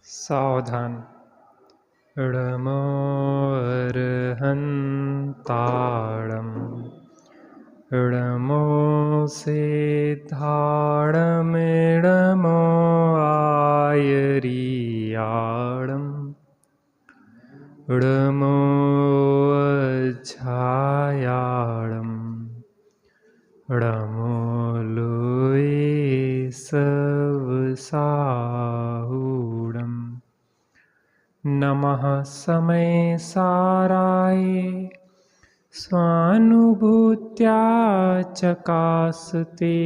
सावधान। ळमो अर्हन्ताळम् ळमो सिद्धाळमिळमो आयरियाळम् ळमो अज्झायाळम् ळमो लुई सवसाहुडम् नमः समय साराय स्वानुभूत्या चकासते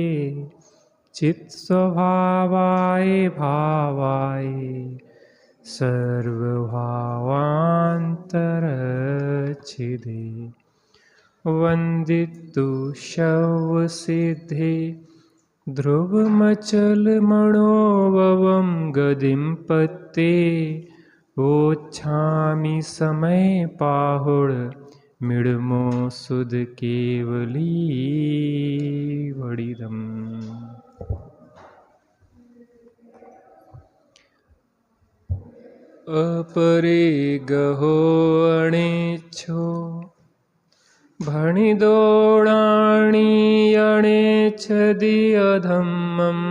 चित्स्वभावाय भावाय सर्वभावान्तरच्छिदे वन्दितु शवसिद्धे ध्रुवमचलमणोभवं गदिं पत्ते ओच्छामि समय पाहुड मिळमो सुध केवली वडिदम्। अपरे गहो अणेच्छो भणिदोडाणी अणेच्छदि अधम्मम्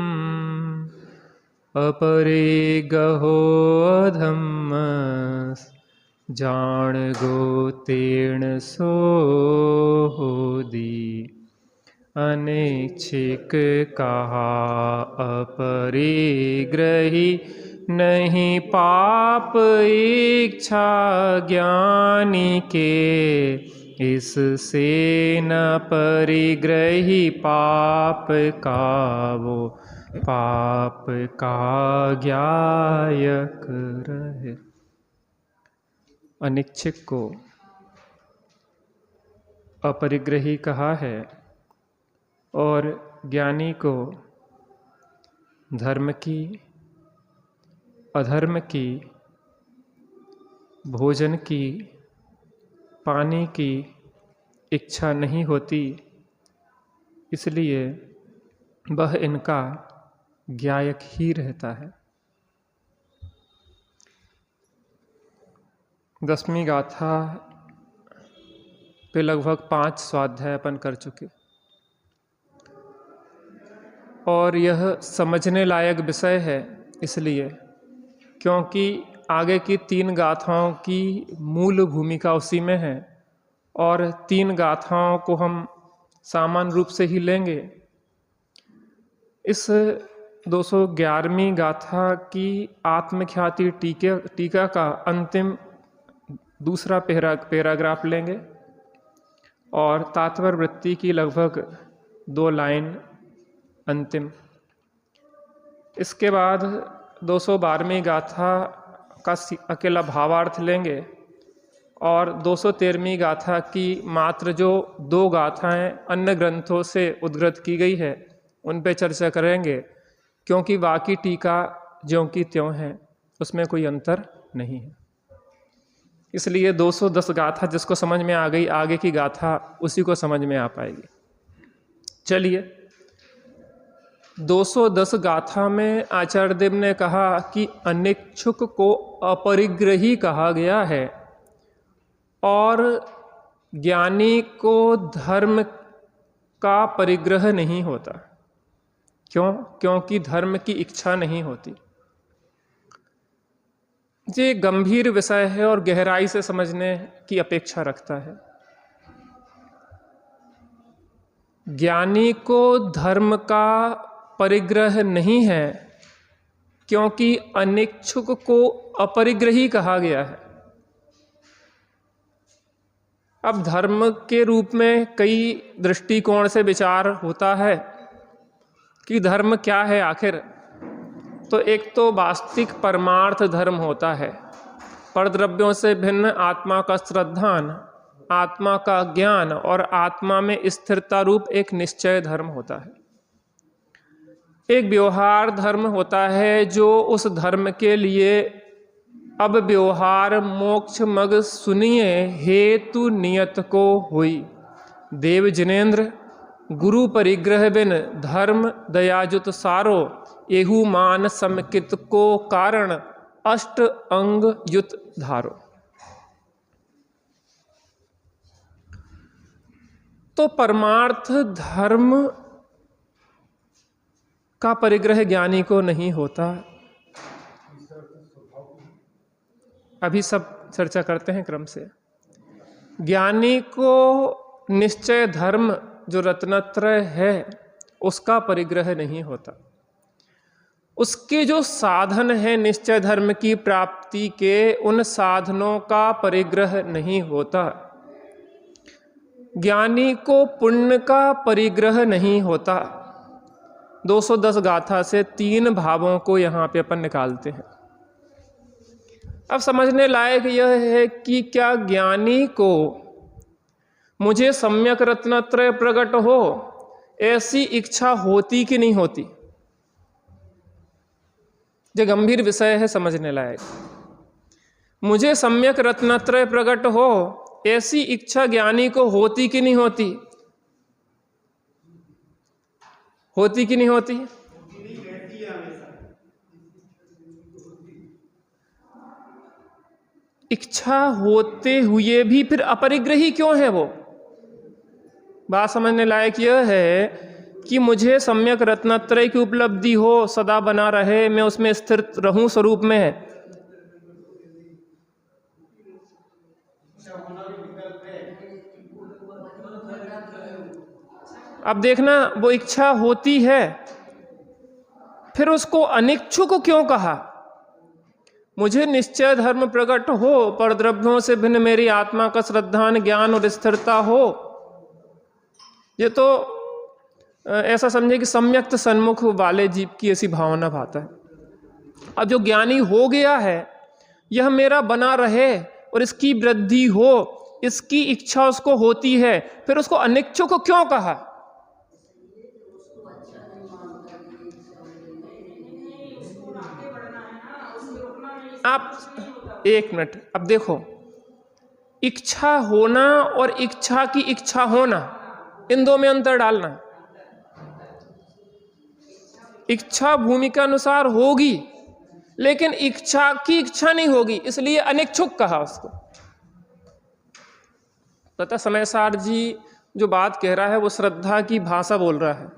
अपरे गहो अधम्म जान गोतेण सोहोदी अनैच्छिक कहा अपरे ग्रही नहीं पाप इच्छा ज्ञानी के इससे न परिग्रही पाप का वो पाप का ज्ञायक रहे। अनिच्छिक को अपरिग्रही कहा है और ज्ञानी को धर्म की, अधर्म की, भोजन की, पानी की इच्छा नहीं होती, इसलिए वह इनका ज्ञायक ही रहता है। 10वीं गाथा पे लगभग 5 स्वाध्याय अपन कर चुके और यह समझने लायक विषय है, इसलिए क्योंकि आगे की 3 गाथाओं की मूल भूमिका उसी में है और 3 गाथाओं को हम सामान्य रूप से ही लेंगे। इस 211वीं गाथा की आत्मख्याति टीका का अंतिम दूसरा पैराग्राफ लेंगे और तात्पर्य वृत्ति की लगभग 2 लाइन अंतिम। इसके बाद 212वीं गाथा का अकेला भावार्थ लेंगे और 213वीं गाथा की मात्र जो 2 गाथाएं अन्य ग्रंथों से उद्धृत की गई है उन पे चर्चा करेंगे, क्योंकि बाकी टीका ज्यों की त्यों है, उसमें कोई अंतर नहीं है। इसलिए 210 गाथा जिसको समझ में आ गई, आगे की गाथा उसी को समझ में आ पाएगी। चलिए, 210 गाथा में आचार्य देव ने कहा कि अनिच्छुक को अपरिग्रही कहा गया है और ज्ञानी को धर्म का परिग्रह नहीं होता। क्यों? क्योंकि धर्म की इच्छा नहीं होती। ये गंभीर विषय है और गहराई से समझने की अपेक्षा रखता है। ज्ञानी को धर्म का परिग्रह नहीं है क्योंकि अनिच्छुक को अपरिग्रही कहा गया है। अब धर्म के रूप में कई दृष्टिकोण से विचार होता है कि धर्म क्या है आखिर। तो एक तो वास्तविक परमार्थ धर्म होता है, परद्रव्यों से भिन्न आत्मा का श्रद्धान, आत्मा का ज्ञान और आत्मा में स्थिरता रूप एक निश्चय धर्म होता है। एक व्यवहार धर्म होता है जो उस धर्म के लिए अब व्यवहार मोक्ष मग सुनिए हेतु नियत को हुई। देव जिनेन्द्र गुरु परिग्रह बिन धर्म दयाजुत सारो एहु मान समकित को कारण अष्ट अंग युत धारो। तो परमार्थ धर्म का परिग्रह ज्ञानी को नहीं होता। अभी सब चर्चा करते हैं क्रम से। ज्ञानी को निश्चय धर्म जो रत्नत्रय है उसका परिग्रह नहीं होता। उसके जो साधन है निश्चय धर्म की प्राप्ति के, उन साधनों का परिग्रह नहीं होता। ज्ञानी को पुण्य का परिग्रह नहीं होता। 210 गाथा से 3 भावों को यहाँ पे अपन निकालते हैं। अब समझने लायक यह है कि क्या ज्ञानी को मुझे सम्यक रत्नत्रय प्रकट हो ऐसी इच्छा होती कि नहीं होती? जो गंभीर विषय है समझने लायक। मुझे सम्यक रत्नत्रय प्रकट हो ऐसी इच्छा ज्ञानी को होती कि नहीं होती? होती कि नहीं होती? इच्छा होते हुए भी फिर अपरिग्रही क्यों है वो? बात समझने लायक यह है कि मुझे सम्यक रत्नत्रय की उपलब्धि हो, सदा बना रहे, मैं उसमें स्थिर रहूं स्वरूप में। अब देखना, वो इच्छा होती है, फिर उसको अनिच्छुक क्यों कहा? मुझे निश्चय धर्म प्रकट हो, परद्रव्यों से भिन्न मेरी आत्मा का श्रद्धान ज्ञान और स्थिरता हो। ये तो ऐसा समझे कि सम्यक्त सन्मुख वाले जीव की ऐसी भावना भाता है। अब जो ज्ञानी हो गया है, यह मेरा बना रहे और इसकी वृद्धि हो, इसकी इच्छा उसको होती है, फिर उसको अनिच्छुक क्यों कहा? आप एक मिनट, अब देखो, इच्छा होना और इच्छा की इच्छा होना, इन दो में अंतर डालना। इच्छा भूमिका अनुसार होगी, लेकिन इच्छा की इच्छा नहीं होगी, इसलिए अनिच्छुक कहा उसको। तथा समयसार जी जो बात कह रहा है वो श्रद्धा की भाषा बोल रहा है।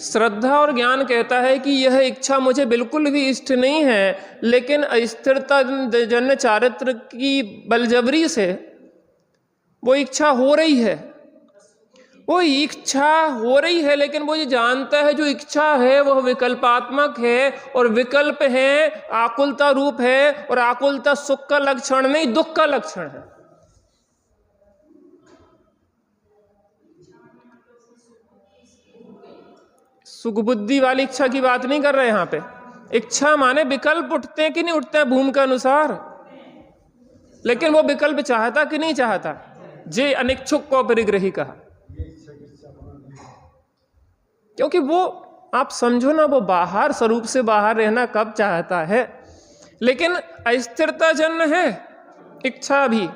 श्रद्धा और ज्ञान कहता है कि यह इच्छा मुझे बिल्कुल भी इष्ट नहीं है, लेकिन अस्थिरता जन्य चारित्र की बलजबरी से वो इच्छा हो रही है। वो इच्छा हो रही है, लेकिन वो ये जानता है जो इच्छा है वह विकल्पात्मक है, और विकल्प है आकुलता रूप है, और आकुलता सुख का लक्षण नहीं, दुख का लक्षण है। सुखबुद्धि वाली इच्छा की बात नहीं कर रहे यहां पे। इच्छा माने विकल्प उठते हैं कि नहीं उठते हैं भूमि के अनुसार, लेकिन वो विकल्प चाहता कि नहीं चाहता, जे अनिच्छुक को परिग्रही कहा। क्योंकि वो आप समझो ना, वो बाहर स्वरूप से बाहर रहना कब चाहता है, लेकिन अस्थिरता जन्य है इच्छा भी।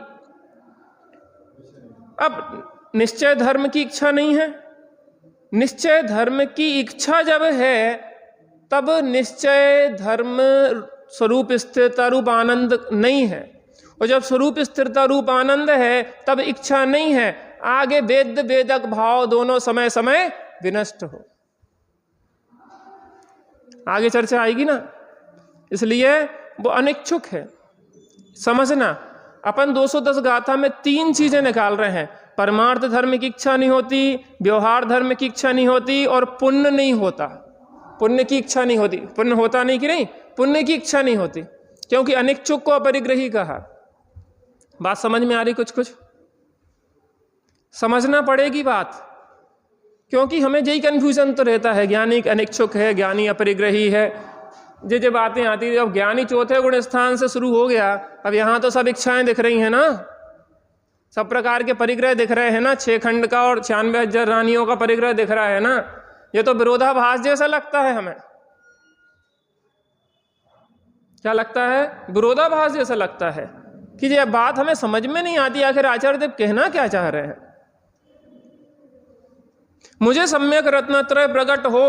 अब निश्चय धर्म की इच्छा नहीं है। निश्चय धर्म की इच्छा जब है तब निश्चय धर्म स्वरूप स्थिरता रूप आनंद नहीं है, और जब स्वरूप स्थिरता रूप आनंद है तब इच्छा नहीं है। आगे वेद वेदक भाव दोनों समय समय विनष्ट हो, आगे चर्चा आएगी ना, इसलिए वो अनिच्छुक है। समझना, अपन 210 गाथा में 3 चीजें निकाल रहे हैं। परमार्थ धर्म की इच्छा नहीं होती, व्यवहार धर्म की इच्छा नहीं होती, और पुण्य नहीं होता। पुण्य की इच्छा नहीं होती, पुण्य होता नहीं कि नहीं, पुण्य की इच्छा नहीं होती, क्योंकि अनिच्छुक को अपरिग्रही कहा। बात समझ में आ रही? कुछ समझना पड़ेगी बात, क्योंकि हमें यही कंफ्यूजन तो रहता है, ज्ञानी अनिच्छुक है, ज्ञानी अपरिग्रही है, जे बातें आती है। अब ज्ञानी चौथे गुण स्थान से शुरू हो गया, अब यहां तो सब इच्छाएं दिख रही हैं ना, सब प्रकार के परिग्रह दिख रहे हैं ना, 6 खंड का और 96,000 रानियों का परिग्रह दिख रहा है ना। ये तो विरोधाभास जैसा लगता है हमें। क्या लगता है? विरोधाभास जैसा लगता है कि ये बात हमें समझ में नहीं आती, आखिर आचार्य देव कहना क्या चाह रहे हैं। मुझे सम्यक रत्नत्रय प्रकट हो,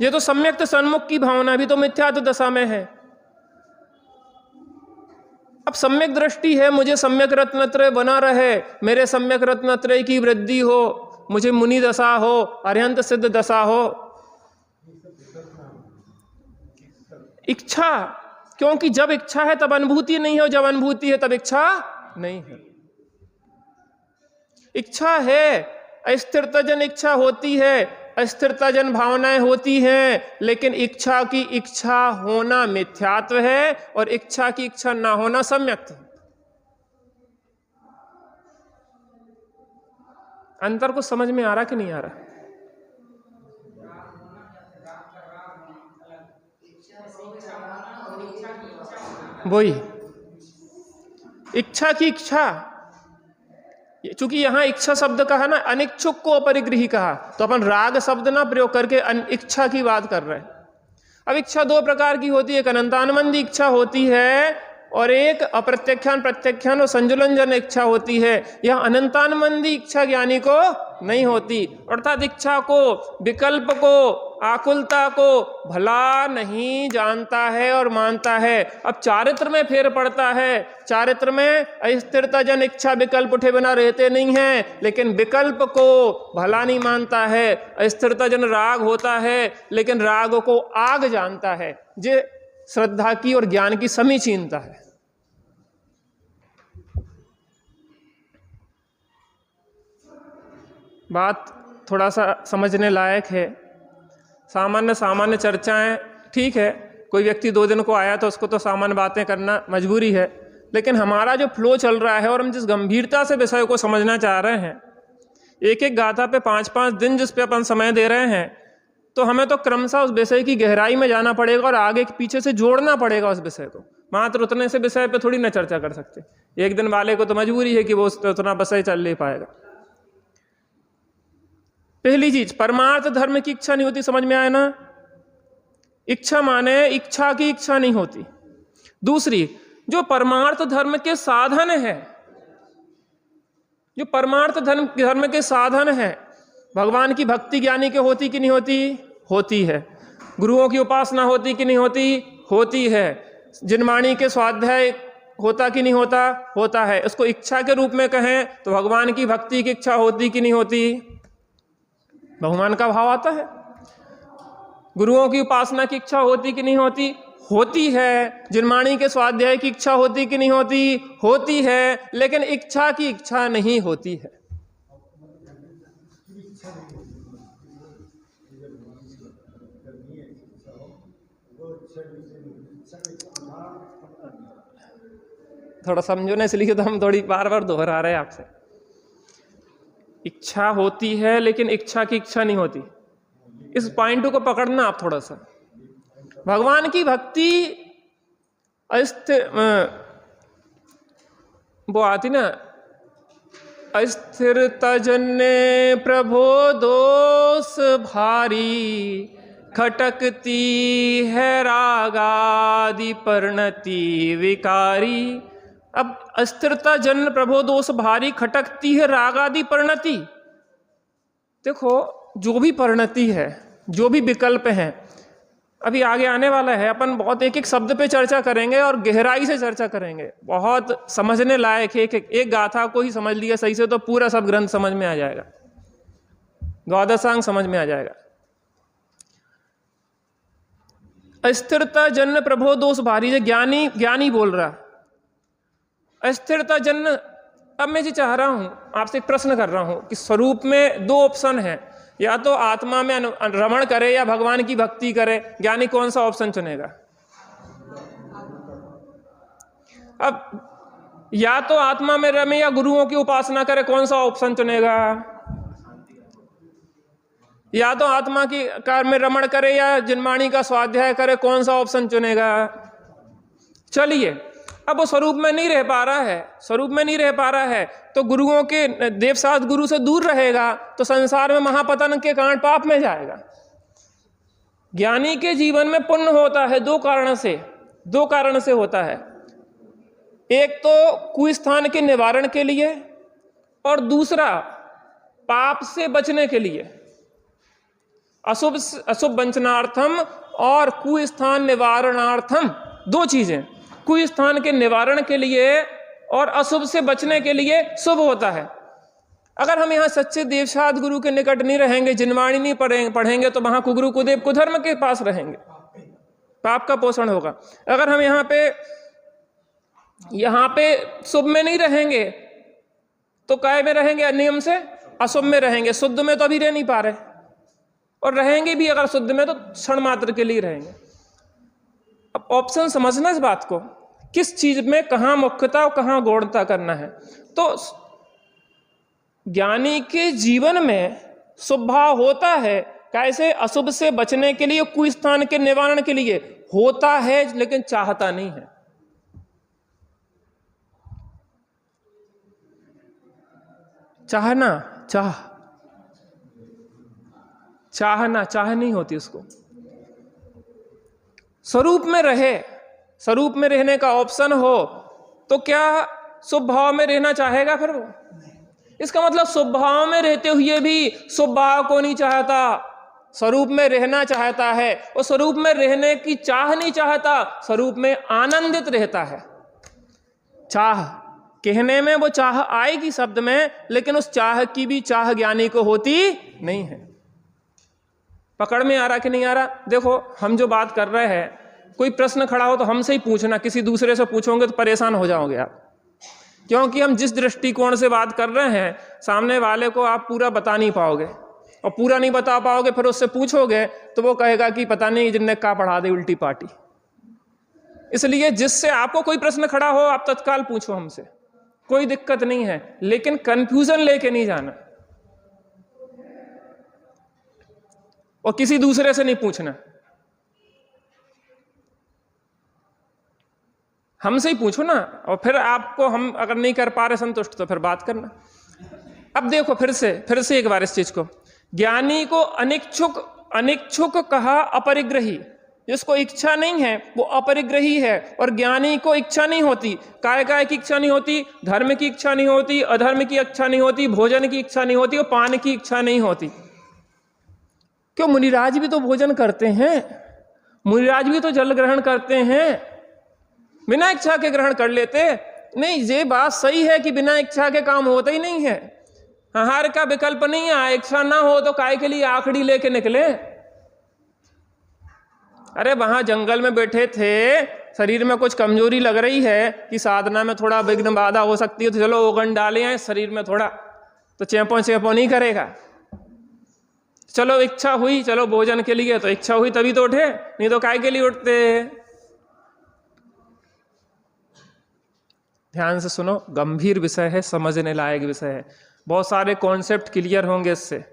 ये तो सम्यक्त सन्मुख की भावना भी तो मिथ्यात्व दशा में है। अब सम्यक दृष्टि है, मुझे सम्यक रत्नत्रय बना रहे, मेरे सम्यक रत्नत्रय की वृद्धि हो, मुझे मुनि दशा हो, अरिहंत सिद्ध दशा हो। इच्छा, क्योंकि जब इच्छा है तब अनुभूति नहीं है, और जब अनुभूति है तब इच्छा नहीं है। इच्छा है, अस्थिरताजन इच्छा होती है, अस्थिरताजन भावनाएं होती हैं, लेकिन इच्छा की इच्छा होना मिथ्यात्व है और इच्छा की इच्छा ना होना सम्यक्त है। अंतर को समझ में आ रहा कि नहीं आ रहा? वही इच्छा की इच्छा, चूंकि यहां इच्छा शब्द कहा ना, अनिच्छुक को अपरिग्रही कहा, तो अपन राग शब्द ना प्रयोग करके इच्छा की बात कर रहे हैं। अब इच्छा दो प्रकार की होती है, एक अनंतानुबंधी इच्छा होती है और एक अप्रत्यख्यान प्रत्यख्यान और संजुलनजन इच्छा होती है। यह अनंतानुबंधी इच्छा ज्ञानी को नहीं होती, अर्थात इच्छा को, विकल्प को, आकुलता को भला नहीं जानता है और मानता है। अब चारित्र में फेर पड़ता है, चारित्र में अस्थिरताजन इच्छा विकल्प उठे बिना रहते नहीं हैं, लेकिन विकल्प को भला नहीं मानता है। अस्थिरताजन राग होता है, लेकिन राग को आग जानता है, जो श्रद्धा की और ज्ञान की समीचीनता है। बात थोड़ा सा समझने लायक है। सामान्य चर्चाएं ठीक है, कोई व्यक्ति 2 दिन को आया तो उसको तो सामान्य बातें करना मजबूरी है, लेकिन हमारा जो फ्लो चल रहा है और हम जिस गंभीरता से विषय को समझना चाह रहे हैं, एक एक गाथा पे 5-5 दिन जिस पे अपन समय दे रहे हैं, तो हमें तो क्रमशः उस विषय की गहराई में जाना पड़ेगा और आगे पीछे से जोड़ना पड़ेगा उस विषय को। मात्र उतने से विषय पे थोड़ी ना चर्चा कर सकते। एक दिन वाले को तो मजबूरी है कि वो उतना विषय चल नहीं पाएगा। पहली चीज, परमार्थ धर्म की इच्छा नहीं होती, समझ में आया ना? इच्छा माने इच्छा की इच्छा नहीं होती। दूसरी, जो परमार्थ धर्म के साधन है, जो परमार्थ धर्म के साधन है, भगवान की भक्ति ज्ञानी के होती कि नहीं होती? होती है। गुरुओं की उपासना होती कि नहीं होती? होती है। जिनवाणी के स्वाध्याय होता कि नहीं होता? होता है। उसको इच्छा के रूप में कहें तो भगवान की भक्ति की इच्छा होती कि नहीं होती? भगवान का भाव आता है। गुरुओं की उपासना की इच्छा होती कि नहीं होती? होती है। जिनवाणी के स्वाध्याय की इच्छा होती कि नहीं होती? होती है, लेकिन इच्छा की इच्छा नहीं होती है। थोड़ा समझो ना, इसलिए तो हम थोड़ी बार बार दोहरा रहे हैं आपसे। इच्छा होती है, लेकिन इच्छा की इच्छा नहीं होती। इस पॉइंट को पकड़ना आप थोड़ा सा। भगवान की भक्ति वो आती ना, अस्थिरता जन्य प्रभो दोष भारी, खटकती है रागादि परिणति विकारी। अब अस्थिरता जन्य प्रभो दोष भारी, खटकती है रागादि परिणति। देखो, जो भी परिणति है, जो भी विकल्प हैं, अभी आगे आने वाला है, अपन बहुत एक एक शब्द पे चर्चा करेंगे और गहराई से चर्चा करेंगे। बहुत समझने लायक है। एक गाथा को ही समझ लिया सही से तो पूरा सब ग्रंथ समझ में आ जाएगा, द्वादशांग समझ में आ जाएगा। अस्थिरता जन्य प्रभो दोष भारी, ज्ञानी बोल रहा। अस्थिरता जन्य, अब मैं जी चाह रहा हूं आपसे एक प्रश्न कर रहा हूं कि स्वरूप में 2 ऑप्शन है, या तो आत्मा में रमण करे या भगवान की भक्ति करे। ज्ञानी कौन सा ऑप्शन चुनेगा? अब या तो आत्मा में रमे या गुरुओं की उपासना करे, कौन सा ऑप्शन चुनेगा? या तो आत्मा की कार में रमण करे या जिनवाणी का स्वाध्याय करे, कौन सा ऑप्शन चुनेगा? चलिए, अब वो स्वरूप में नहीं रह पा रहा है, स्वरूप में नहीं रह पा रहा है, तो गुरुओं के देवशास्त्र गुरु से दूर रहेगा तो संसार में महापतन के कारण पाप में जाएगा। ज्ञानी के जीवन में पुण्य होता है 2 कारण से होता है। एक तो कुस्थान के निवारण के लिए, और दूसरा पाप से बचने के लिए। अशुभ वंचनार्थम और कुस्थान निवारणार्थम, दो चीजें। कुस्थान के निवारण के लिए और अशुभ से बचने के लिए शुभ होता है। अगर हम यहाँ सच्चे देवसाद गुरु के निकट नहीं रहेंगे, जिनवाणी नहीं पढ़ेंगे तो वहां कुगुरु कुदेव कुधर्म के पास रहेंगे, पाप का पोषण होगा। अगर हम यहाँ पे शुभ में नहीं रहेंगे तो काय में रहेंगे? नियम से अशुभ में रहेंगे। शुद्ध में तो अभी रह नहीं पा रहे, और रहेंगे भी अगर शुद्ध में तो क्षण मात्र के लिए रहेंगे। अब ऑप्शन समझना इस बात को, किस चीज में कहां मुख्यता और कहां गौणता करना है। तो ज्ञानी के जीवन में शुभ भाव होता है, कैसे? अशुभ से बचने के लिए, कुस्थान के निवारण के लिए होता है, लेकिन चाहता नहीं है। चाह नहीं होती उसको। स्वरूप में रहे, स्वरूप में रहने का ऑप्शन हो तो क्या शुभ भाव में रहना चाहेगा फिर वो? इसका मतलब शुभ भाव में रहते हुए भी शुभ भाव को नहीं चाहता, स्वरूप में रहना चाहता है। और स्वरूप में रहने की चाह नहीं चाहता, स्वरूप में आनंदित रहता है। चाह कहने में वो चाह आएगी शब्द में, लेकिन उस चाह की भी चाह ज्ञानी को होती नहीं है। पकड़ में आ रहा कि नहीं आ रहा? देखो, हम जो बात कर रहे हैं, कोई प्रश्न खड़ा हो तो हमसे ही पूछना, किसी दूसरे से पूछोगे तो परेशान हो जाओगे आप। क्योंकि हम जिस दृष्टिकोण से बात कर रहे हैं, सामने वाले को आप पूरा बता नहीं पाओगे, और पूरा नहीं बता पाओगे फिर उससे पूछोगे तो वो कहेगा कि पता नहीं जिनने क्या पढ़ा दे उल्टी पार्टी। इसलिए जिससे आपको कोई प्रश्न खड़ा हो आप तत्काल पूछो हमसे, कोई दिक्कत नहीं है, लेकिन कंफ्यूजन लेके नहीं जाना और किसी दूसरे से नहीं पूछना, हमसे ही पूछो ना। और फिर आपको हम अगर नहीं कर पा रहे संतुष्ट तो फिर बात करना। अब देखो फिर से एक बार इस चीज को, ज्ञानी को अनिच्छुक कहा अपरिग्रही। जिसको इच्छा नहीं है वो अपरिग्रही है, और ज्ञानी को इच्छा नहीं होती। काय की इच्छा नहीं होती? धर्म की इच्छा नहीं होती, अधर्म की इच्छा नहीं होती, भोजन की इच्छा नहीं होती, और पान की इच्छा नहीं होती। क्यों? मुनिराज भी तो भोजन करते हैं, मुनिराज भी तो जल ग्रहण करते हैं, बिना इच्छा के ग्रहण कर लेते। नहीं, ये बात सही है कि बिना इच्छा के काम होता ही नहीं है, आहार का विकल्प नहीं है। इच्छा ना हो तो काय के लिए आखड़ी लेके निकले? अरे वहां जंगल में बैठे थे, शरीर में कुछ कमजोरी लग रही है कि साधना में थोड़ा विघ्न बाधा हो सकती है, तो चलो ओगन डाले हैं शरीर में थोड़ा, तो चेपो नहीं करेगा। चलो इच्छा हुई, चलो भोजन के लिए, तो इच्छा हुई तभी तो उठे, नहीं तो काय के लिए उठते? ध्यान से सुनो, गंभीर विषय है, समझने लायक विषय है, बहुत सारे कॉन्सेप्ट क्लियर होंगे इससे।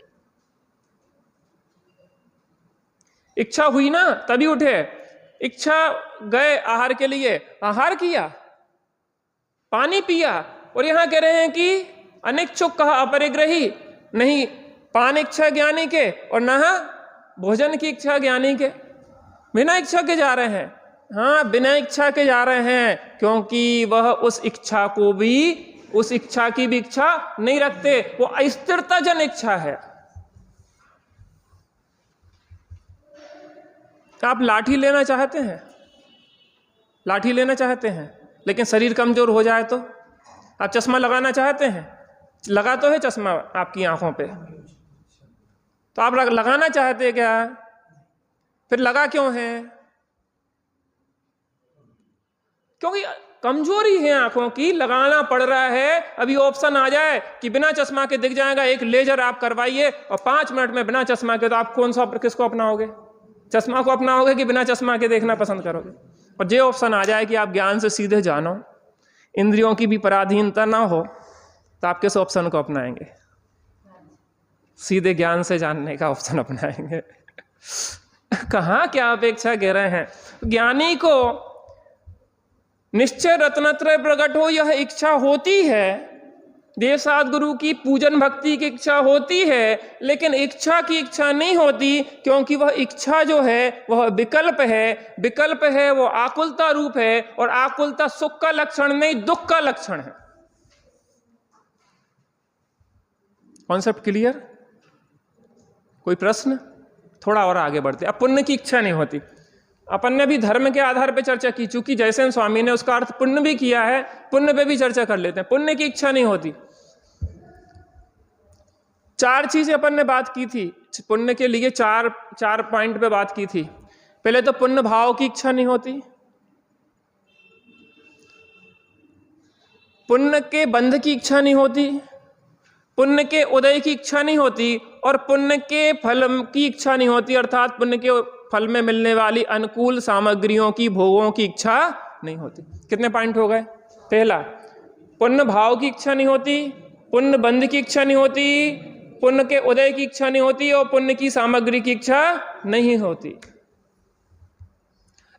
इच्छा हुई ना तभी उठे, इच्छा गए आहार के लिए, आहार किया, पानी पिया, और यहां कह रहे हैं कि अनिच्छुक कहा अपरिग्रही। नहीं, पान इच्छा ज्ञानी के और न भोजन की इच्छा ज्ञानी के, बिना इच्छा के जा रहे हैं। हाँ, बिना इच्छा के जा रहे हैं, क्योंकि वह उस इच्छा को भी, उस इच्छा की भी इच्छा नहीं रखते, वो अस्थिरता जन इच्छा है। आप लाठी लेना चाहते हैं, लाठी लेना चाहते हैं, लेकिन शरीर कमजोर हो जाए तो? आप चश्मा लगाना चाहते हैं, लगा तो है चश्मा आपकी आंखों पे, तो आप लगाना चाहते हैं क्या? फिर लगा क्यों है? क्योंकि कमजोरी है आंखों की, लगाना पड़ रहा है। अभी ऑप्शन आ जाए कि बिना चश्मा के दिख जाएगा, एक लेजर आप करवाइए और 5 मिनट में बिना चश्मा के, तो आप कौन सा, किसको अपनाओगे? चश्मा को अपनाओगे कि बिना चश्मा के देखना पसंद करोगे? और ये ऑप्शन आ जाए कि आप ज्ञान से सीधे जानो, इंद्रियों की भी पराधीनता ना हो, तो आप किस ऑप्शन को अपनाएंगे? सीधे ज्ञान से जानने का ऑप्शन अपनाएंगे। कहाँ क्या अपेक्षा कह रहे हैं? ज्ञानी को निश्चय रत्नत्रय प्रकट हो यह इच्छा होती है, देवसाद गुरु की पूजन भक्ति की इच्छा होती है, लेकिन इच्छा की इच्छा नहीं होती, क्योंकि वह इच्छा जो है वह विकल्प है। विकल्प है वो आकुलता रूप है, और आकुलता सुख का लक्षण नहीं, दुख का लक्षण है। Concept clear? कोई प्रश्न? थोड़ा और आगे बढ़ते। अब पुण्य की इच्छा नहीं होती। अपन ने भी धर्म के आधार पर चर्चा की, चूंकि जयसेन स्वामी ने उसका अर्थ पुण्य भी किया है, पुण्य पे भी चर्चा कर लेते हैं। पुण्य की इच्छा नहीं होती। चार चीजें अपन ने बात की थी पुण्य के लिए, चार पॉइंट पे बात की थी। पहले तो पुण्य भाव की इच्छा नहीं होती, पुण्य के बंध की इच्छा नहीं होती, पुण्य के उदय की इच्छा नहीं होती, और पुण्य के फल की इच्छा नहीं होती, अर्थात पुण्य के फल में मिलने वाली अनुकूल सामग्रियों की, भोगों की इच्छा नहीं होती। कितने पॉइंट हो गए? पहला, पुण्य भाव की इच्छा नहीं होती, पुण्य बंध की इच्छा नहीं होती, पुण्य के उदय की इच्छा नहीं होती, और पुण्य की सामग्री की इच्छा नहीं होती।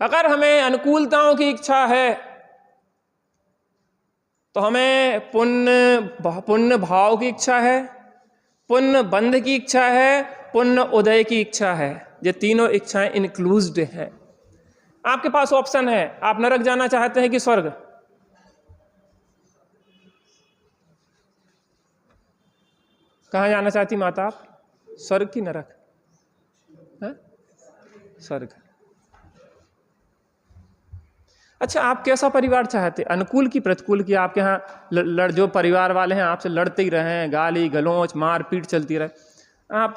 अगर हमें अनुकूलताओं की इच्छा है तो हमें पुण्य भाव की इच्छा है, पुण्य बंध की इच्छा है, पुण्य उदय की इच्छा है। ये तीनों इच्छाएं इंक्लूज्ड हैं। आपके पास ऑप्शन है, आप नरक जाना चाहते हैं कि स्वर्ग? कहाँ जाना चाहती माता आप? स्वर्ग की नरक? है? स्वर्ग। अच्छा, आप कैसा परिवार चाहते? अनुकूल की प्रतिकूल की? आपके यहाँ जो परिवार वाले हैं आपसे लड़ते ही रहे, गाली गलौच मारपीट चलती रहे, आप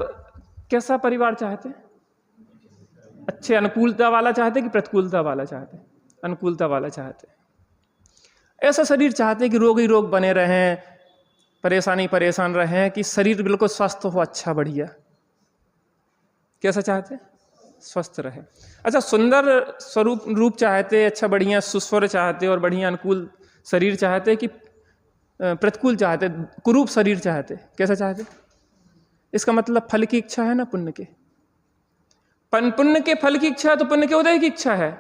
कैसा परिवार चाहते? अच्छे अनुकूलता वाला चाहते कि प्रतिकूलता वाला चाहते? अनुकूलता वाला चाहते। ऐसा शरीर चाहते कि रोग ही रोग बने रहें, परेशान रहें, कि शरीर बिल्कुल स्वस्थ हो, अच्छा बढ़िया। कैसा चाहते? स्वस्थ रहे। अच्छा, सुंदर स्वरूप रूप चाहते, अच्छा बढ़िया सुस्वर चाहते और बढ़िया अनुकूल शरीर चाहते कि प्रतिकूल चाहते, कुरूप शरीर चाहते? कैसा चाहते? इसका मतलब फल की इच्छा है ना, पुण्य के। पुण्य के फल की इच्छा है तो पुण्य के उदय की इच्छा है,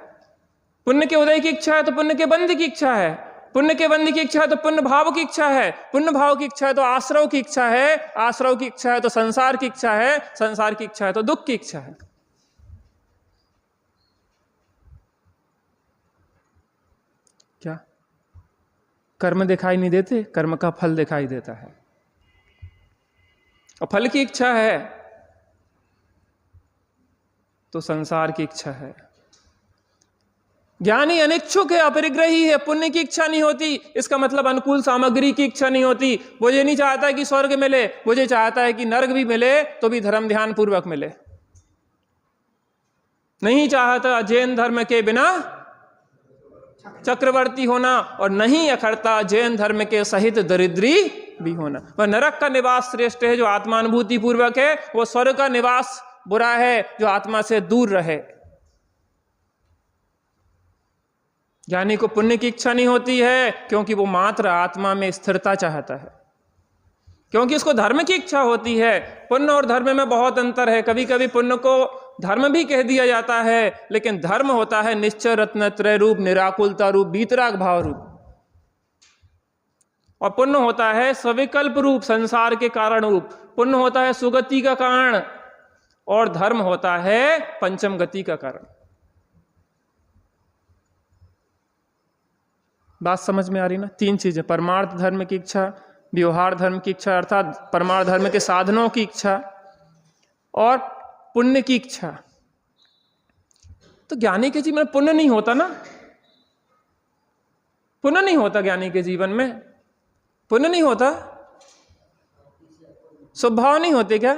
पुण्य के उदय की इच्छा है तो पुण्य के बंध की इच्छा है, पुण्य के बंध की इच्छा है तो पुण्य भाव की इच्छा है, पुण्य भाव की इच्छा है तो आश्रव की इच्छा है, आश्रव की इच्छा है तो संसार की इच्छा है, संसार की इच्छा है तो दुख की इच्छा है। क्या कर्म दिखाई नहीं देते? कर्म का फल दिखाई देता है। और फल की इच्छा है तो संसार की इच्छा है। ज्ञानी अनिच्छुक है, अपरिग्रही है, पुण्य की इच्छा नहीं होती, इसका मतलब अनुकूल सामग्री की इच्छा नहीं होती। वो ये नहीं चाहता कि स्वर्ग मिले, वो ये चाहता है कि नरक भी मिले तो भी धर्म ध्यान पूर्वक मिले। नहीं चाहता जैन धर्म के बिना चक्रवर्ती होना, और नहीं अखरता जैन धर्म के सहित दरिद्री भी होना। वह नरक का निवास श्रेष्ठ है जो आत्मानुभूति पूर्वक है, वो स्वर्ग का निवास बुरा है जो आत्मा से दूर रहे। ज्ञानी को पुण्य की इच्छा नहीं होती है क्योंकि वो मात्र आत्मा में स्थिरता चाहता है, क्योंकि उसको धर्म की इच्छा होती है। पुण्य और धर्म में बहुत अंतर है। कभी कभी पुण्य को धर्म भी कह दिया जाता है, लेकिन धर्म होता है निश्चय रत्नत्रय रूप, निराकुलता रूप, वीतराग भाव रूप, और पुण्य होता है सविकल्प रूप, संसार के कारण रूप। पुण्य होता है सुगति का कारण और धर्म होता है पंचम गति का कारण। बात समझ में आ रही ना? तीन चीजें, परमार्थ धर्म की इच्छा, व्यवहार धर्म की इच्छा अर्थात परमार्थ धर्म के साधनों की इच्छा, और पुण्य की इच्छा। तो ज्ञानी के जीवन में पुण्य नहीं होता ना, पुण्य नहीं होता ज्ञानी के जीवन में, पुण्य नहीं होता, स्वभाव नहीं होते क्या?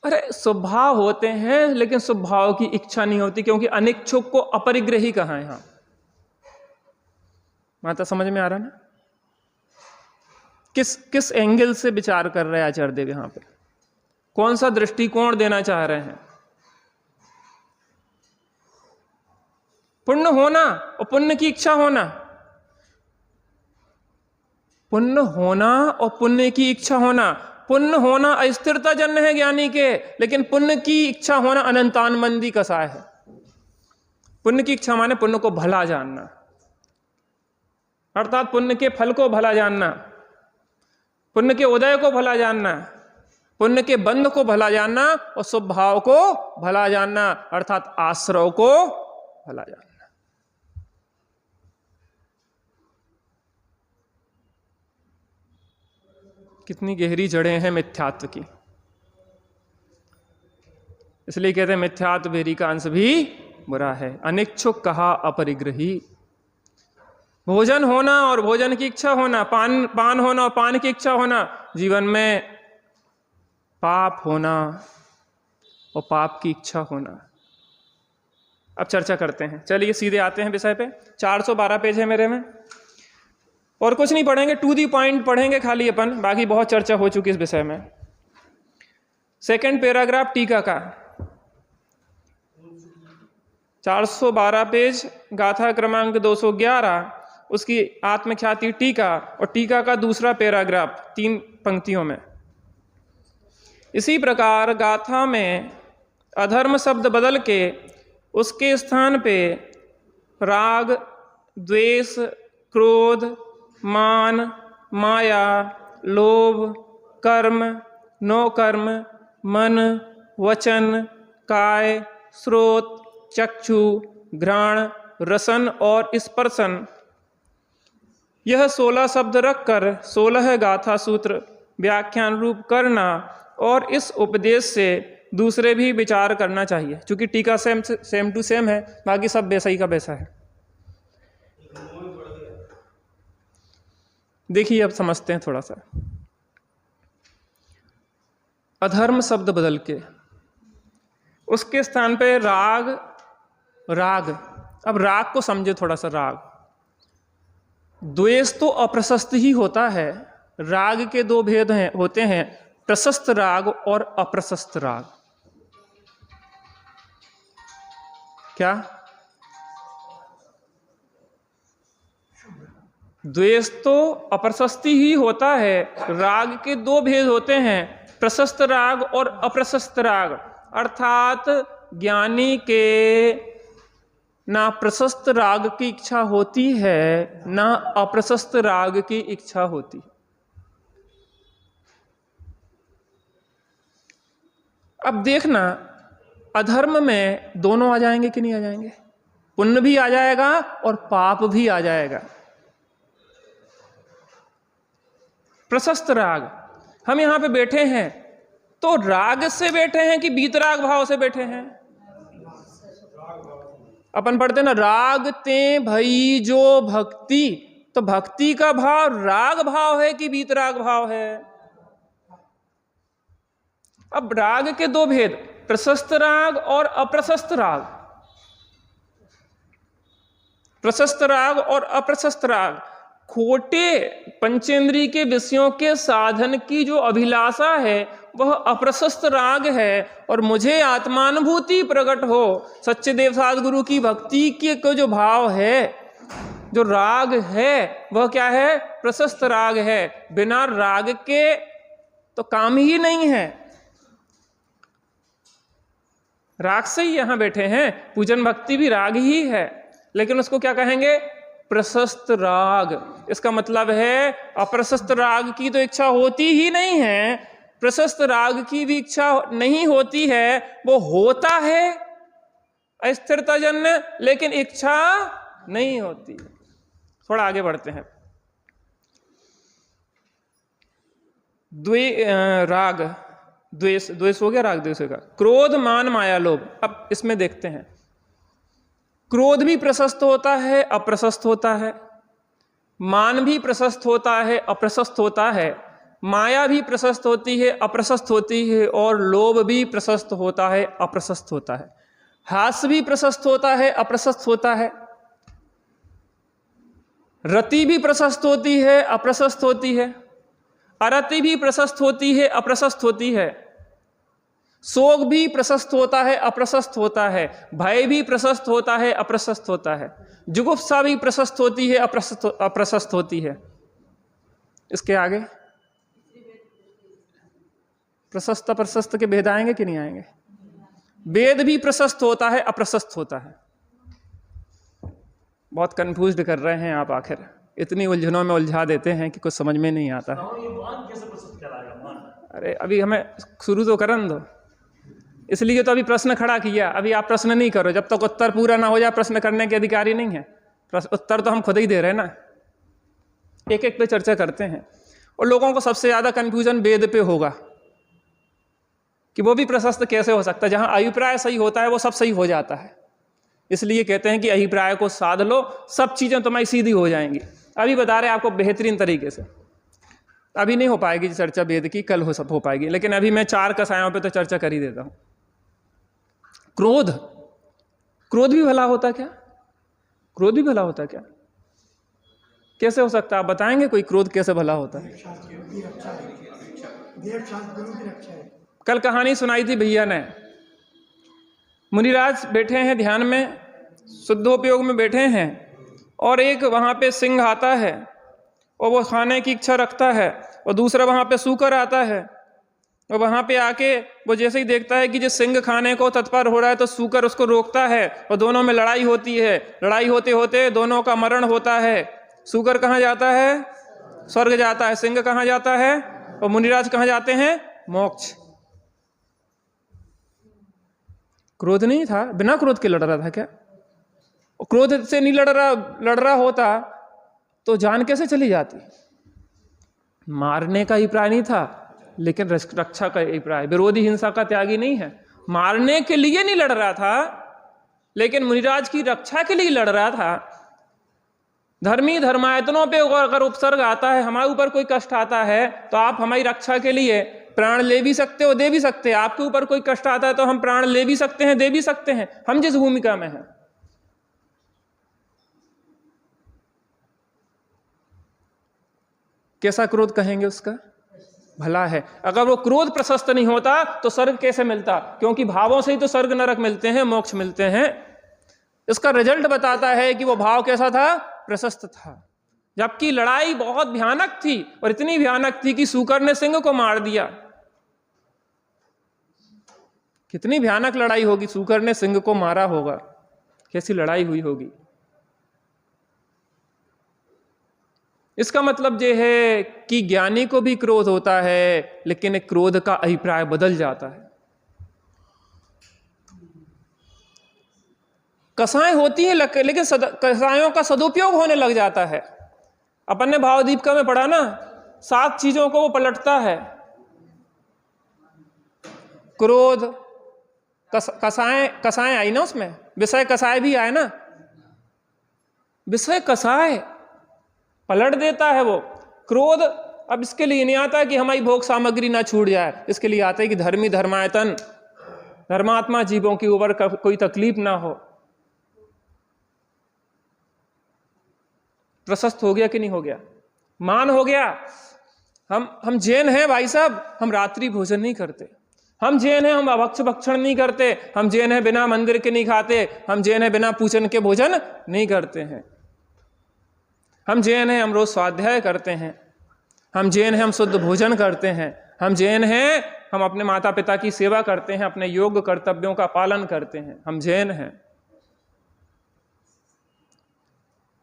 अरे स्वभाव होते हैं, लेकिन स्वभाव की इच्छा नहीं होती, क्योंकि अनिच्छुक को अपरिग्रही कहा है यहां। माता समझ में आ रहा ना? किस एंगल से विचार कर रहे हैं आचार्य देव यहां पे? कौन सा दृष्टिकोण देना चाह रहे हैं? पुण्य होना और पुण्य की इच्छा होना, पुण्य होना और पुण्य की इच्छा होना। पुण्य होना अस्थिरता जन्य है ज्ञानी के, लेकिन पुण्य की इच्छा होना अनंतानमंदी कसाय है। पुण्य की इच्छा माने पुण्य को भला जानना, अर्थात पुण्य के फल को भला जानना, पुण्य के उदय को भला जानना, पुण्य के बंध को भला जानना, और स्वभाव को भला जानना, अर्थात आश्रव को भला जानना। कितनी गहरी जड़ें हैं मिथ्यात्व की। इसलिए कहते हैं मिथ्यात्व वेरी का अंश भी बुरा है। अनिच्छुक कहा अपरिग्रही। भोजन होना और भोजन की इच्छा होना, पान होना और पान की इच्छा होना, जीवन में पाप होना और पाप की इच्छा होना। अब चर्चा करते हैं, चलिए सीधे आते हैं विषय पे। 412 पेज है मेरे में, और कुछ नहीं पढ़ेंगे, टू दी पॉइंट पढ़ेंगे खाली अपन, बाकी बहुत चर्चा हो चुकी इस विषय में। सेकंड पैराग्राफ टीका का, 412 पेज, गाथा क्रमांक 211, उसकी आत्मख्याति टीका, और टीका का दूसरा पैराग्राफ 3 पंक्तियों में। इसी प्रकार गाथा में अधर्म शब्द बदल के उसके स्थान पे राग, द्वेष, क्रोध, मान, माया, लोभ, कर्म, नो कर्म, मन, वचन, काय, श्रोत, चक्षु, घ्राण, रसन और स्पर्शन, यह 16 शब्द रखकर 16 गाथा सूत्र व्याख्यान रूप करना, और इस उपदेश से दूसरे भी विचार करना चाहिए। क्योंकि टीका सेम टू सेम है, बाकी सब वैसा ही का वैसा है। देखिए अब समझते हैं थोड़ा सा। अधर्म शब्द बदल के उसके स्थान पे राग, अब राग को समझे थोड़ा सा। राग, द्वेष तो अप्रशस्त ही होता है। राग के 2 भेद होते हैं, प्रशस्त राग और अप्रशस्त राग। क्या? द्वेष तो अप्रशस्ति ही होता है। राग के 2 भेद होते हैं, प्रशस्त राग और अप्रशस्त राग। अर्थात ज्ञानी के ना प्रशस्त राग की इच्छा होती है, ना अप्रशस्त राग की इच्छा होती है। अब देखना, अधर्म में दोनों आ जाएंगे कि नहीं आ जाएंगे? पुण्य भी आ जाएगा और पाप भी आ जाएगा। प्रशस्त राग, हम यहां पे बैठे हैं तो राग से बैठे हैं कि बीतराग भाव से बैठे हैं? अपन पढ़ते ना, राग ते भई जो भक्ति, तो भक्ति का भाव राग भाव है कि बीतराग भाव है? अब राग के 2 भेद, प्रशस्त राग और अप्रशस्त राग। प्रशस्त राग और अप्रशस्त राग, खोटे पंचेंद्रिय के विषयों के साधन की जो अभिलाषा है वह अप्रशस्त राग है, और मुझे आत्मानुभूति प्रकट हो, सच्चे देव सद्गुरु की भक्ति के को जो भाव है, जो राग है, वह क्या है? प्रशस्त राग है। बिना राग के तो काम ही नहीं है। राग से ही यहां बैठे हैं, पूजन भक्ति भी राग ही है, लेकिन उसको क्या कहेंगे? प्रशस्त राग। इसका मतलब है अप्रशस्त राग की तो इच्छा होती ही नहीं है, प्रशस्त राग की भी इच्छा नहीं होती है। वो होता है अस्थिरता जन्य, लेकिन इच्छा नहीं होती। थोड़ा आगे बढ़ते हैं। राग, द्वेष हो गया, राग द्वेष होगा। क्रोध, मान, माया, लोभ। अब इसमें देखते हैं, क्रोध भी प्रशस्त होता है, अप्रशस्त होता है। मान भी प्रशस्त होता है, अप्रशस्त होता है। माया भी प्रशस्त होती है, अप्रशस्त होती है। और लोभ भी प्रशस्त होता है, अप्रशस्त होता है। हास्य भी प्रशस्त होता है, अप्रशस्त होता है। रति भी प्रशस्त होती है, अप्रशस्त होती है। अरति भी प्रशस्त होती है, अप्रशस्त होती है। शोक भी प्रशस्त होता है, अप्रशस्त होता है। भय भी प्रशस्त होता है, अप्रशस्त होता है। जुगुप्सा भी प्रशस्त होती है, अप्रशस्त होती है। इसके आगे प्रशस्त अप्रशस्त के भेद आएंगे कि नहीं आएंगे? वेद भी प्रशस्त होता है, अप्रशस्त होता है। बहुत कंफ्यूज कर रहे हैं आप, आखिर इतनी उलझनों में उलझा देते हैं कि कुछ समझ में नहीं आता है। अरे अभी हमें शुरू तो करन दो, इसलिए तो अभी प्रश्न खड़ा किया। अभी आप प्रश्न नहीं करो, जब तक उत्तर पूरा ना हो जाए प्रश्न करने के अधिकारी नहीं है। उत्तर तो हम खुद ही दे रहे हैं ना। एक एक पे चर्चा करते हैं। और लोगों को सबसे ज्यादा कंफ्यूजन वेद पे होगा। कि वो भी प्रशस्त कैसे हो सकता है। जहां अभिप्राय सही होता है वो सब सही हो जाता है। इसलिए कहते हैं कि अभिप्राय को साध लो, सब चीजें तुम्हारी सीधी हो जाएंगी। अभी बता रहे आपको बेहतरीन तरीके से। अभी नहीं हो पाएगी चर्चा वेद की, कल हो पाएगी, लेकिन अभी मैं 4 कसायों पे तो चर्चा कर ही देता हूं। क्रोध, क्रोध भी भला होता क्या? क्रोध भी भला होता क्या? कैसे हो सकता है आप बताएंगे? कोई क्रोध कैसे भला होता है? कल कहानी सुनाई थी भैया ने। मुनिराज बैठे हैं ध्यान में, शुद्धोपयोग में बैठे हैं, और एक वहां पे सिंह आता है और वो खाने की इच्छा रखता है, और दूसरा वहां पे सूकर आता है, और वहां पे आके वो जैसे ही देखता है कि जो सिंह खाने को तत्पर हो रहा है तो सूकर उसको रोकता है, और दोनों में लड़ाई होती है। लड़ाई होते होते दोनों का मरण होता है। सूकर कहाँ जाता है? स्वर्ग जाता है। सिंह कहाँ जाता है? और मुनिराज कहाँ जाते हैं? मोक्ष। क्रोध नहीं था, बिना क्रोध के लड़ रहा था क्या? क्रोध से नहीं लड़ रहा होता तो जान कैसे चली जाती? मारने का अभिप्राय नहीं था, लेकिन रक्षा का अभिप्राय। विरोधी हिंसा का त्यागी नहीं है, मारने के लिए नहीं लड़ रहा था, लेकिन मुनिराज की रक्षा के लिए लड़ रहा था। धर्मी धर्मायतनों पे अगर उपसर्ग आता है, हमारे ऊपर कोई कष्ट आता है, तो आप हमारी रक्षा के लिए प्राण ले भी सकते हो, दे भी सकते हैं। आपके ऊपर कोई कष्ट आता है तो हम प्राण ले भी सकते हैं, दे भी सकते हैं, हम जिस भूमिका में हैं। कैसा क्रोध कहेंगे उसका? भला है। अगर वो क्रोध प्रशस्त नहीं होता तो स्वर्ग कैसे मिलता? क्योंकि भावों से ही तो स्वर्ग नरक मिलते हैं, मोक्ष मिलते हैं। इसका रिजल्ट बताता है कि वो भाव कैसा था? प्रशस्त था। जबकि लड़ाई बहुत भयानक थी, और इतनी भयानक थी कि सूकर ने सिंह को मार दिया। कितनी भयानक लड़ाई होगी, सूकर ने सिंह को मारा होगा, कैसी लड़ाई हुई होगी। इसका मतलब यह है कि ज्ञानी को भी क्रोध होता है, लेकिन क्रोध का अभिप्राय बदल जाता है। कसाएं होती हैं लेकिन कसायों का सदुपयोग होने लग जाता है। अपन ने भावदीपिका में पढ़ा ना, 7 चीजों को वो पलटता है। क्रोध, कसाएं आई ना उसमें, विषय कसाय भी आए ना। विषय कसाय पलट देता है वो। क्रोध अब इसके लिए नहीं आता कि हमारी भोग सामग्री ना छूट जाए, इसके लिए आता है कि धर्मी धर्मायतन धर्मात्मा जीवों की ऊपर कोई तकलीफ ना हो। प्रशस्त हो गया कि नहीं हो गया? मान हो गया। हम जैन हैं भाई साहब, हम रात्रि भोजन नहीं करते। हम जैन हैं, हम अभक्ष भक्षण नहीं करते। हम जैन हैं, बिना मंदिर के नहीं खाते। हम जैन हैं, बिना पूजन के भोजन नहीं करते हैं। हम जैन हैं, हम रोज स्वाध्याय करते हैं। हम जैन हैं, हम शुद्ध भोजन करते हैं। हम जैन हैं, हम अपने माता पिता की सेवा करते हैं, अपने योग कर्तव्यों का पालन करते हैं। हम जैन हैं।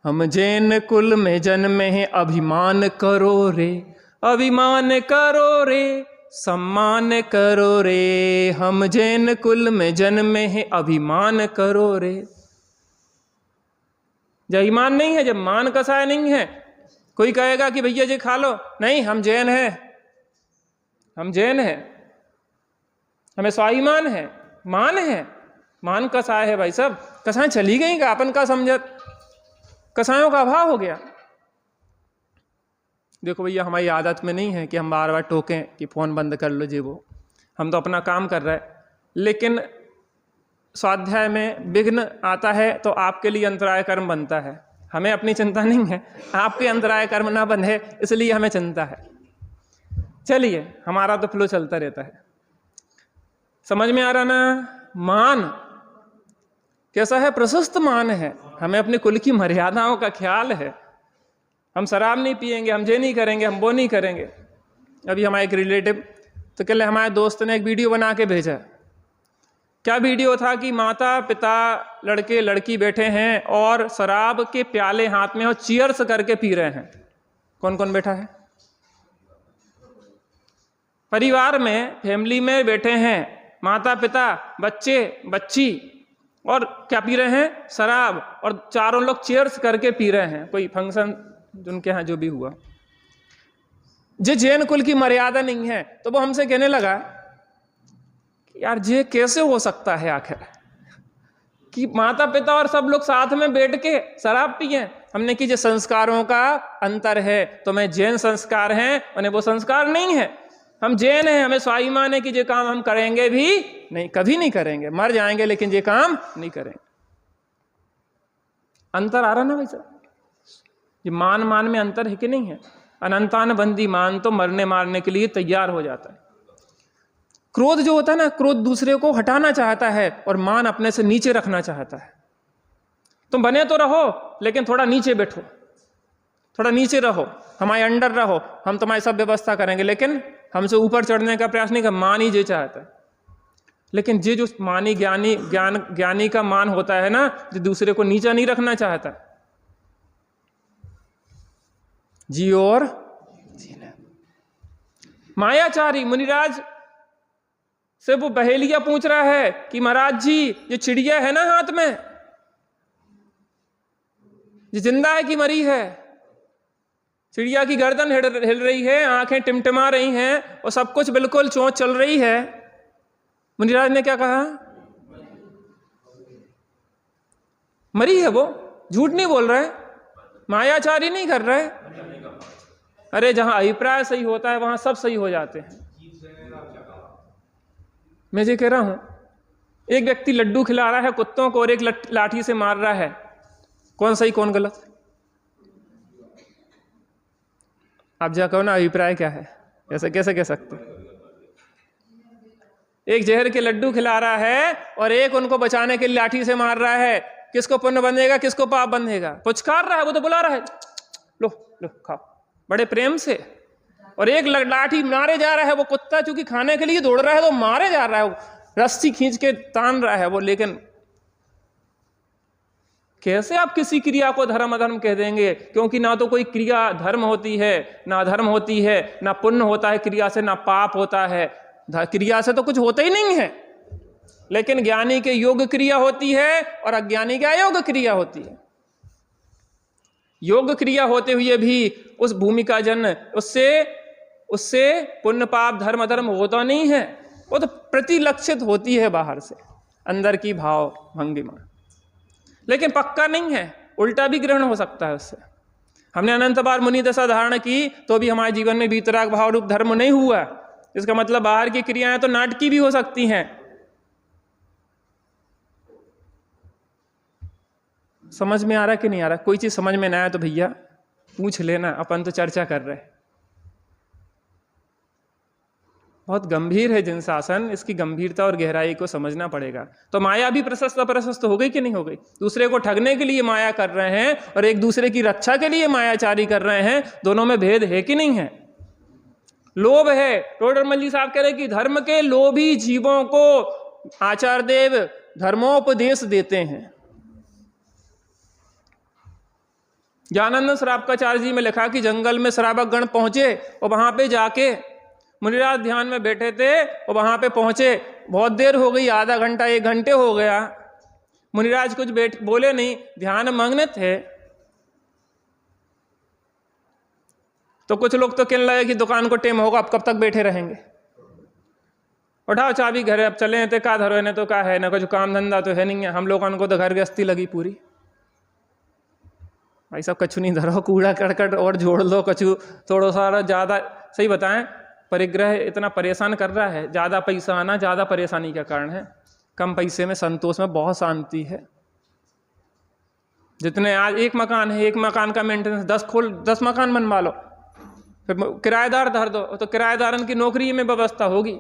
हम जैन कुल में जन्मे हैं, अभिमान करो रे, अभिमान करो रे, सम्मान करो रे। हम जैन कुल में जन्मे हैं, अभिमान करो रे। जब ईमान नहीं है, जब मान कसाय नहीं है, कोई कहेगा कि भैया जी खा लो, नहीं हम जैन हैं, हम जैन हैं, हमें स्वाभिमान है, मान है, मान कसाय है। भाई साहब कसाएं चली गई का अपन का समझत, कसायों का अभाव हो गया। देखो भैया हमारी आदत में नहीं है कि हम बार बार टोकें कि फोन बंद कर लो जी, वो हम तो अपना काम कर रहे हैं। लेकिन स्वाध्याय में विघ्न आता है तो आपके लिए अंतराय कर्म बनता है। हमें अपनी चिंता नहीं है, आपके अंतराय कर्म ना बंधे इसलिए हमें चिंता है। चलिए हमारा तो फ्लो चलता रहता है। समझ में आ रहा ना? मान कैसा है? प्रशस्त मान है। हमें अपने कुल की मर्यादाओं का ख्याल है। हम शराब नहीं पिएंगे, हम ये नहीं करेंगे, हम वो नहीं करेंगे। अभी हमारे एक रिलेटिव, तो कल हमारे दोस्त ने एक वीडियो बना के भेजा। क्या वीडियो था कि माता पिता लड़के लड़की बैठे हैं और शराब के प्याले हाथ में और चीयर्स करके पी रहे हैं। कौन कौन बैठा है? परिवार में, फैमिली में बैठे हैं माता पिता, बच्चे बच्ची, और क्या पी रहे हैं? शराब। और चारों लोग चीयर्स करके पी रहे हैं। कोई फंक्शन उनके यहाँ जो भी हुआ। जो जैन कुल की मर्यादा नहीं है तो वो हमसे कहने लगा यार ये कैसे हो सकता है आखिर कि माता पिता और सब लोग साथ में बैठ के शराब पिए? हमने कि जो संस्कारों का अंतर है, तो मैं जैन संस्कार हैं उन्हें वो संस्कार नहीं है। हम जैन हैं, हमें स्वाभिमान है कि ये काम हम करेंगे भी नहीं, कभी नहीं करेंगे, मर जाएंगे लेकिन ये काम नहीं करेंगे। अंतर आ रहा ना भाई साहब? ये मान में अंतर है कि नहीं है? अनंतान बंदी मान तो मरने मारने के लिए तैयार हो जाता है। क्रोध जो होता है ना, क्रोध दूसरे को हटाना चाहता है और मान अपने से नीचे रखना चाहता है। तुम बने तो रहो लेकिन थोड़ा नीचे बैठो, थोड़ा नीचे रहो, हमारे अंडर रहो, हम तुम्हारी सब व्यवस्था करेंगे, लेकिन हमसे ऊपर चढ़ने का प्रयास नहीं कर। मान ही ये चाहता है। लेकिन ये जो मानी ज्ञानी का मान होता है ना, जो दूसरे को नीचा नहीं रखना चाहता, जी और जीना। मायाचारी मुनिराज से वो बहेलिया पूछ रहा है कि महाराज जी ये चिड़िया है ना हाथ में, ये जिंदा है कि मरी है? चिड़िया की गर्दन हिल रही है, आंखें टिमटिमा रही हैं और सब कुछ बिल्कुल चोंच चल रही है। मुनिराज ने क्या कहा? मरी है वो, झूठ नहीं बोल रहा है, मायाचारी नहीं कर रहा है। अरे जहां अभिप्राय सही होता है वहां सब सही हो जाते हैं। मैं ये कह रहा हूं, एक व्यक्ति लड्डू खिला रहा है कुत्तों को और एक लाठी से मार रहा है, कौन सही कौन गलत? आप जा कहो ना अभिप्राय क्या है, ऐसे कैसे कह सकते? एक जहर के लड्डू खिला रहा है और एक उनको बचाने के लिए लाठी से मार रहा है। किसको पुण्य बंधेगा, किसको पाप बंधेगा? पुचकार रहा है, वो तो बुला रहा है, लो लो खाओ, बड़े प्रेम से। और एक लाठी मारे जा रहा है, वो कुत्ता चूंकि खाने के लिए दौड़ रहा है तो मारे जा रहा है, वो रस्सी खींच के तान रहा है वो। लेकिन कैसे आप किसी क्रिया को धर्म अधर्म कह देंगे? क्योंकि ना तो कोई क्रिया धर्म होती है, ना अधर्म होती है, ना पुण्य होता है क्रिया से, ना पाप होता है। क्रिया से तो कुछ होता ही नहीं है। लेकिन ज्ञानी के योग क्रिया होती है और अज्ञानी के अयोग क्रिया होती है। योग क्रिया होते हुए भी उस भूमि का जन्म, उससे पुण्य पाप धर्म अधर्म होता नहीं है, वो तो प्रतिलक्षित होती है बाहर से, अंदर की भाव भंगिमा। लेकिन पक्का नहीं है, उल्टा भी ग्रहण हो सकता है उससे। हमने अनंत बार मुनि दशा धारण की तो भी हमारे जीवन में वीतराग भाव रूप धर्म नहीं हुआ। इसका मतलब बाहर की क्रियाएं तो नाटकी भी हो सकती हैं। समझ में आ रहा कि नहीं आ रहा? कोई चीज समझ में ना आए तो भैया पूछ लेना, अपन तो चर्चा कर रहे हैं। बहुत गंभीर है जिन शासन, इसकी गंभीरता और गहराई को समझना पड़ेगा। तो माया भी प्रशस्त हो गई कि नहीं हो गई? दूसरे को ठगने के लिए माया कर रहे हैं और एक दूसरे की रक्षा के लिए मायाचारी कर रहे हैं। दोनों में भेद है कि नहीं है? लोभ है। टोडरमल जी साहब कह रहे कि धर्म के लोभी जीवों को आचार्य देव धर्मोपदेश देते हैं। ज्ञानानंद श्रावकाचार्य जी में लिखा कि जंगल में श्रावक गण पहुंचे और वहां पे जाके मुनिराज ध्यान में बैठे थे और वहां पे पहुंचे, बहुत देर हो गई, आधा घंटा 1 घंटे हो गया। मुनिराज कुछ बोले नहीं, ध्यान मग्न थे। तो कुछ लोग तो कहने लगे कि दुकान को टेम होगा, अब कब तक बैठे रहेंगे, उठाओ चाबी घर, अब चले थे का धरो ने तो का है ना, कुछ काम धंधा तो है नहीं है, हम लोगों को तो घर गृहस्थी लगी पूरी। भाई साहब कछु नहीं धरो, कूड़ा करकट और जोड़ लो, कछु थोड़ा सा ज्यादा। सही बताएं, परिग्रह इतना परेशान कर रहा है, ज्यादा पैसा आना ज्यादा परेशानी का कारण है। कम पैसे में संतोष में बहुत शांति है। जितने आज एक मकान है, एक मकान का मेंटेनेंस 10 मकान बनवा लो, फिर किराएदार धर दो, तो किराएदारन की नौकरी में व्यवस्था होगी।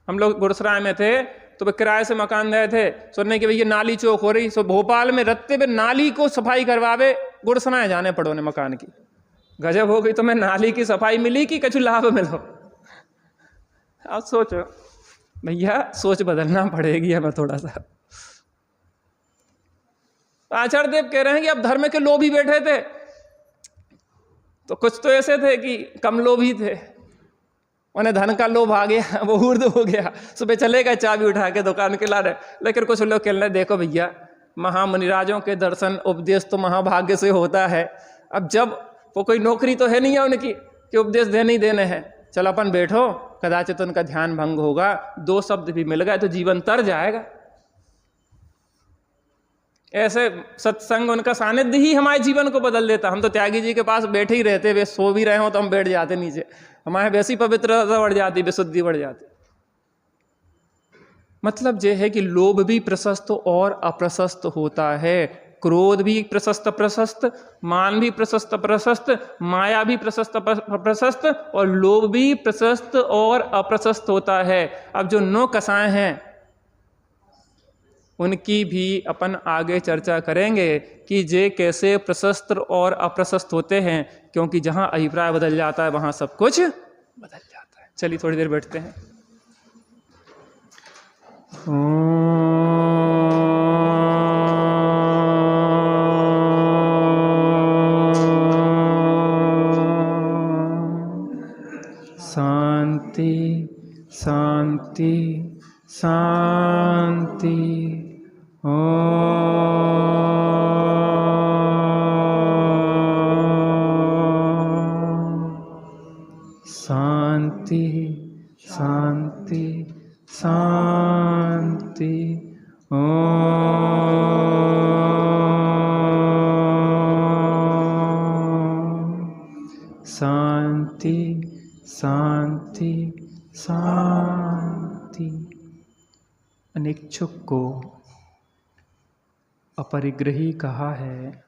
हम लोग गुरसराय में थे तो किराए से मकान दे थे, सुनने की भैया नाली चौक हो रही, सो भोपाल में रत्ते पे नाली को सफाई करवावे गुरसराय जाने पड़ो ने मकान की। गजब हो गई। तो मैं नाली की सफाई मिली कि कछु लाभ मिलो? आप सोचो भैया, सोच बदलना पड़ेगी हमें थोड़ा सा। आचार्य देव कह रहे हैं कि अब धर्म के लोभी बैठे थे, तो कुछ तो ऐसे थे कि कम लोभी थे, उन्हें धन का लोभ आ गया, वो ऊर्ध्व हो गया, सुबह चले गए चाबी उठा के दुकान के ला रहे। लेकिन कुछ लोग कह रहे देखो भैया, महामुनिराजों के दर्शन उपदेश तो महाभाग्य से होता है। अब जब वो कोई नौकरी तो है नहीं है उनकी कि उपदेश देने ही देने हैं, चलो अपन बैठो कदाचित उनका ध्यान भंग होगा, 2 शब्द भी मिल गए तो जीवन तर जाएगा। ऐसे सत्संग, उनका सानिध्य ही हमारे जीवन को बदल देता। हम तो त्यागी जी के पास बैठे ही रहते, वे सो भी रहे हो तो हम बैठ जाते नीचे, हमारे वैसी पवित्रता बढ़ जाती, विशुद्धि बढ़ जाती। मतलब यह है कि लोभ भी प्रशस्त और अप्रशस्त होता है, क्रोध भी प्रशस्त, मान भी प्रशस्त, माया भी प्रशस्त और लोभ भी प्रशस्त और अप्रशस्त होता है। अब जो 9 कसाएं हैं उनकी भी अपन आगे चर्चा करेंगे कि ये कैसे प्रशस्त और अप्रशस्त होते हैं, क्योंकि जहाँ अभिप्राय बदल जाता है वहाँ सब कुछ बदल जाता है। चलिए थोड़ी देर बैठते हैं। शांति शांति शांति। शांति शांति शांति। शांति शांति शांति। अनिच्छुक को अपरिग्रही कहा है,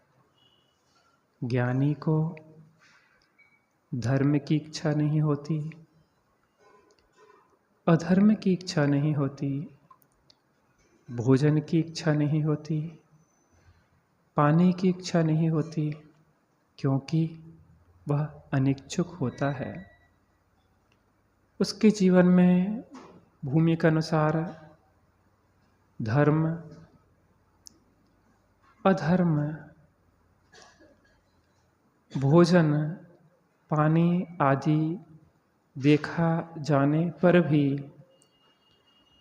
ज्ञानी को धर्म की इच्छा नहीं होती, अधर्म की इच्छा नहीं होती, भोजन की इच्छा नहीं होती, पानी की इच्छा नहीं होती, क्योंकि वह अनिच्छुक होता है। उसके जीवन में भूमि के अनुसार धर्म, अधर्म, भोजन, पानी आदि देखा जाने पर भी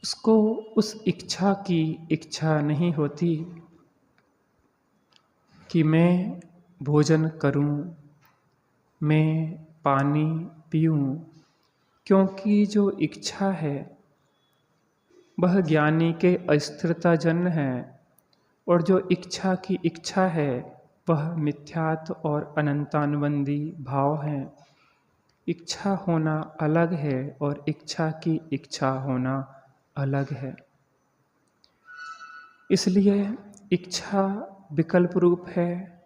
उसको उस इच्छा की इच्छा नहीं होती कि मैं भोजन करूं, मैं पानी पीऊं, क्योंकि जो इच्छा है वह ज्ञानी के अस्थिरता जन्य है, और जो इच्छा की इच्छा है वह मिथ्यात्व और अनंतानुबंधी भाव है। इच्छा होना अलग है और इच्छा की इच्छा होना अलग है। इसलिए इच्छा विकल्प रूप है,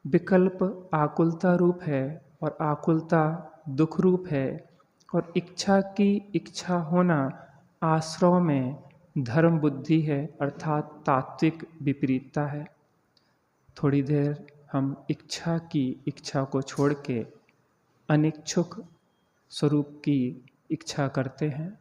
विकल्प आकुलता रूप है और आकुलता दुख रूप है, और इच्छा की इच्छा होना आश्रव में धर्म बुद्धि है, अर्थात तात्विक विपरीतता है। थोड़ी देर हम इच्छा की इच्छा को छोड़ के अनिच्छुक स्वरूप की इच्छा करते हैं।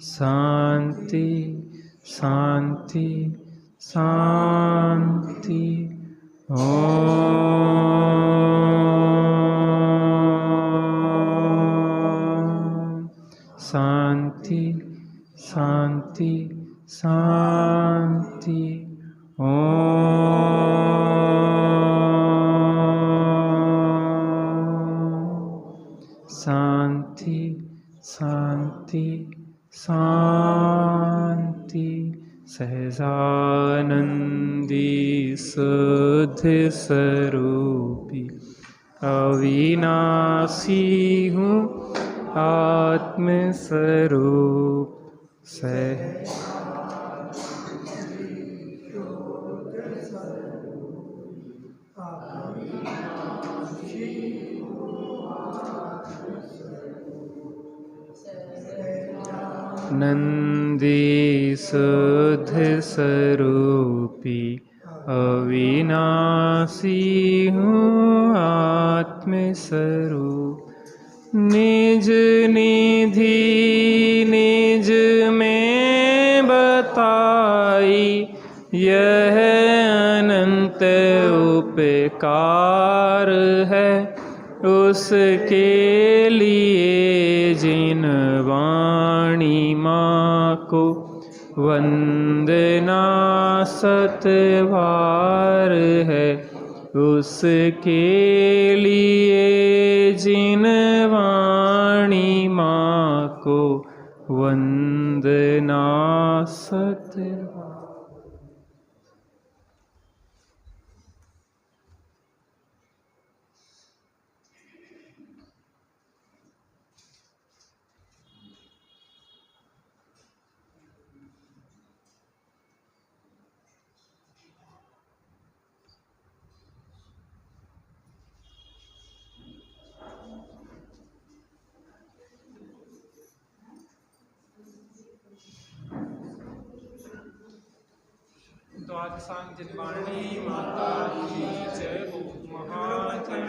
शांति शांति शांति। शांति शांति शांति। शांति शांति शांति। सहजानंदी शुद्ध स्वरूपी अविनाशी हूँ आत्मस्वरूप सह। नंदी शुद्ध स्वरूपी अविनाशी हूँ आत्मस्वरूप। निज निधि निज में बताई यह अनंत उपकार है। उसके लिए जिन वाणी माँ को वंदना सतवार है, उसके लिए जिन वाणी माँ को वंदना सतवार। द्वादशांग जिनवाणी माता की जय हो। महाजय